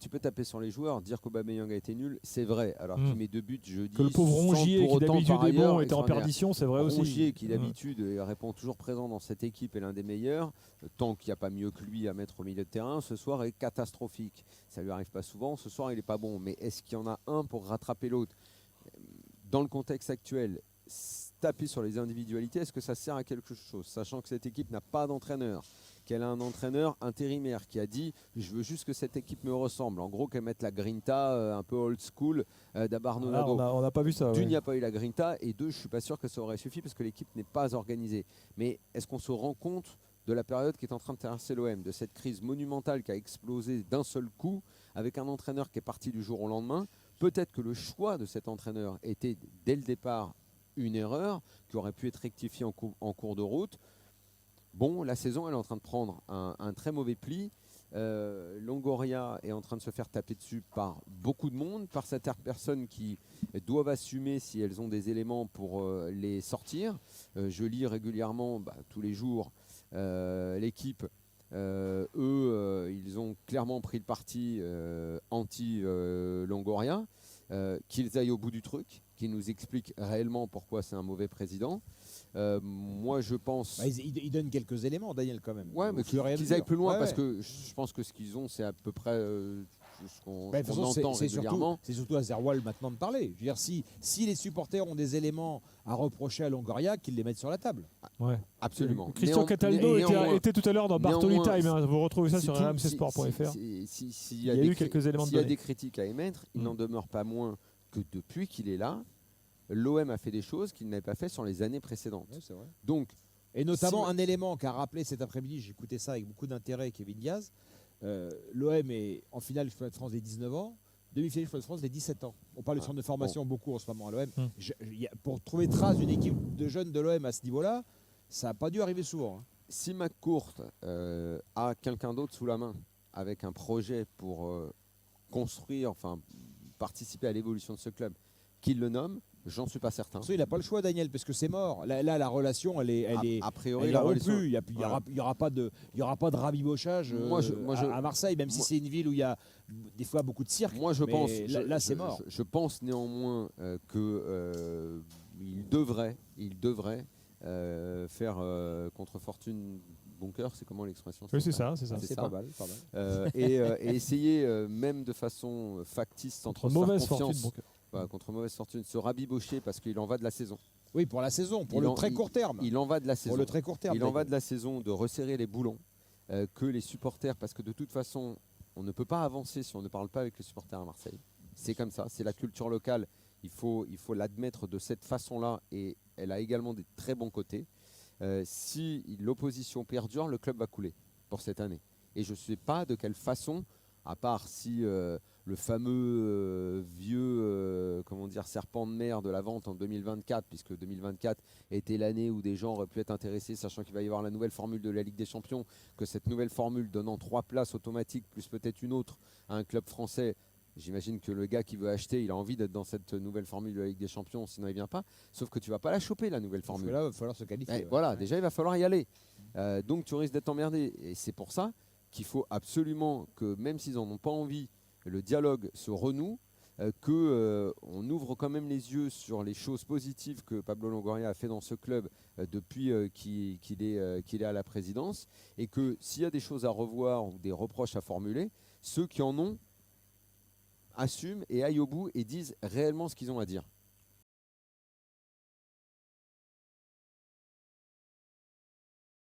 tu peux taper sur les joueurs, dire qu'Aubameyang a été nul, c'est vrai. Alors qu'il met 2 buts jeudi. Que le pauvre sans Rongier, pour qui autant, d'habitude par est ailleurs, bon, était en perdition, c'est vrai aussi. Rongier, qui d'habitude répond toujours présent dans cette équipe, est l'un des meilleurs. Tant qu'il n'y a pas mieux que lui à mettre au milieu de terrain, ce soir est catastrophique. Ça lui arrive pas souvent. Ce soir, il n'est pas bon. Mais est-ce qu'il y en a un pour rattraper l'autre? Dans le contexte actuel, taper sur les individualités, est-ce que ça sert à quelque chose? Sachant que cette équipe n'a pas d'entraîneur, qu'elle a un entraîneur intérimaire qui a dit je veux juste que cette équipe me ressemble. En gros, qu'elle mette la grinta un peu old school d'Abarnonado. On n'a pas vu ça. D'une, il n'y a pas eu la grinta, et deux, je ne suis pas sûr que ça aurait suffi parce que l'équipe n'est pas organisée. Mais est-ce qu'on se rend compte de la période qui est en train de traverser l'OM, de cette crise monumentale qui a explosé d'un seul coup avec un entraîneur qui est parti du jour au lendemain? Peut-être que le choix de cet entraîneur était dès le départ une erreur qui aurait pu être rectifiée en cours de route. Bon, la saison, elle est en train de prendre un très mauvais pli. Longoria est en train de se faire taper dessus par beaucoup de monde, par certaines personnes qui doivent assumer si elles ont des éléments pour les sortir. Je lis régulièrement, tous les jours, l'équipe. Ils ont clairement pris le parti anti-Longoria, qu'ils aillent au bout du truc, qu'ils nous expliquent réellement pourquoi c'est un mauvais président. Moi, je pense... Ils donnent quelques éléments, Daniel, quand même. Ouais, mais qu'ils aillent plus loin, parce que je pense que ce qu'ils ont, c'est à peu près ce qu'on entend régulièrement. C'est surtout à Zerwal maintenant de parler. Je veux dire, si les supporters ont des éléments à reprocher à Longoria, qu'ils les mettent sur la table. Ouais. Absolument. Christian Cataldo était tout à l'heure dans Bartoli Time. Vous retrouvez ça sur rmcsport.fr. Il y a eu quelques éléments. S'il y a des critiques à émettre, il n'en demeure pas moins que depuis qu'il est là, l'OM a fait des choses qu'il n'avait pas fait sur les années précédentes. Ouais, c'est vrai. Donc, et notamment un élément qu'a rappelé cet après-midi, j'écoutais ça avec beaucoup d'intérêt, Kevin Diaz. L'OM est en finale du championnat de France des 19 ans, demi-finale du championnat de France des 17 ans. On parle du centre de formation beaucoup en ce moment à l'OM. Pour trouver trace d'une équipe de jeunes de l'OM à ce niveau-là, ça n'a pas dû arriver souvent. Hein. Si McCourt a quelqu'un d'autre sous la main avec un projet pour construire, enfin participer à l'évolution de ce club, qu'il le nomme, j'en suis pas certain. Il n'a pas le choix, Daniel, parce que c'est mort. Là, la relation, elle est a priori, elle la relation. relation. Il n'y aura pas de rabibochage à Marseille, même si c'est une ville où il y a des fois beaucoup de cirque. Moi, je pense. Là, c'est mort. Je pense néanmoins qu'il devrait faire contre Fortune Bunker, c'est comment l'expression? Oui, c'est ça. C'est pas mal. Et essayer, même de façon factice, sans trop mauvaise faire confiance. Fortune Bunker. Contre mauvaise fortune, se rabibocher parce qu'il en va de la saison. Oui, pour la saison, pour le très court terme. Il en va de la saison. Pour le très court terme. Il en va de la saison de resserrer les boulons, que les supporters, parce que de toute façon, on ne peut pas avancer si on ne parle pas avec les supporters à Marseille. C'est comme ça, c'est la culture locale. Il faut l'admettre de cette façon-là, et elle a également des très bons côtés. Si l'opposition perdure, le club va couler pour cette année. Et je ne sais pas de quelle façon, à part si le fameux vieux serpent de mer de la vente en 2024, puisque 2024 était l'année où des gens auraient pu être intéressés, sachant qu'il va y avoir la nouvelle formule de la Ligue des Champions, que cette nouvelle formule donnant 3 places automatiques, plus peut-être une autre, à un club français. J'imagine que le gars qui veut acheter, il a envie d'être dans cette nouvelle formule de la Ligue des Champions, sinon il ne vient pas. Sauf que tu ne vas pas la choper, la nouvelle formule. Parce que là, il va falloir se qualifier. Voilà, déjà, il va falloir y aller. Donc, tu risques d'être emmerdé. Et c'est pour ça qu'il faut absolument que, même s'ils n'en ont pas envie, le dialogue se renoue, qu'on ouvre quand même les yeux sur les choses positives que Pablo Longoria a fait dans ce club depuis qu'il est à la présidence, et que s'il y a des choses à revoir ou des reproches à formuler, ceux qui en ont assument et aillent au bout et disent réellement ce qu'ils ont à dire.